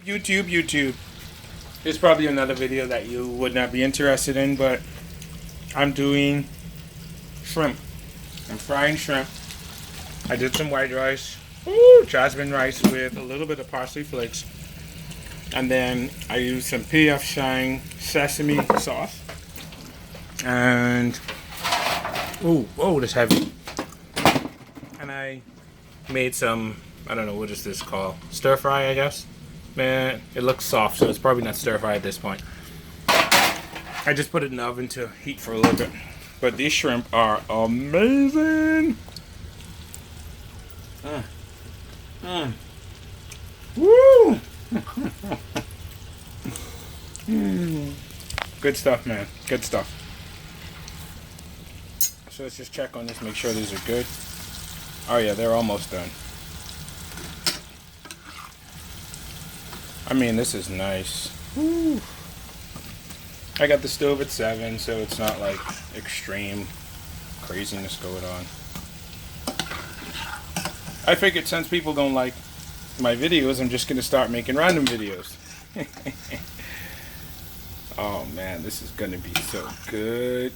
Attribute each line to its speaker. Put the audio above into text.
Speaker 1: YouTube. There's probably another video that you would not be interested in, but I'm doing shrimp. I'm frying shrimp. I did some white rice, jasmine rice with a little bit of parsley flakes. And then I used some P.F. Chang sesame sauce. And, whoa, that's heavy. And I made some, I don't know, what is this called? Stir fry, I guess. Man, it looks soft, so it's probably not stir fry at this point. I just put it in the oven to heat for a little bit. But these shrimp are amazing. Woo! Good stuff, man. Good stuff. So let's just check on this, make sure these are good. Oh yeah, they're almost done. I mean, this is nice. Woo. I got the stove at 7, so it's not like extreme craziness going on. I figured since people don't like my videos, I'm just going to start making random videos. Oh man, this is going to be so good.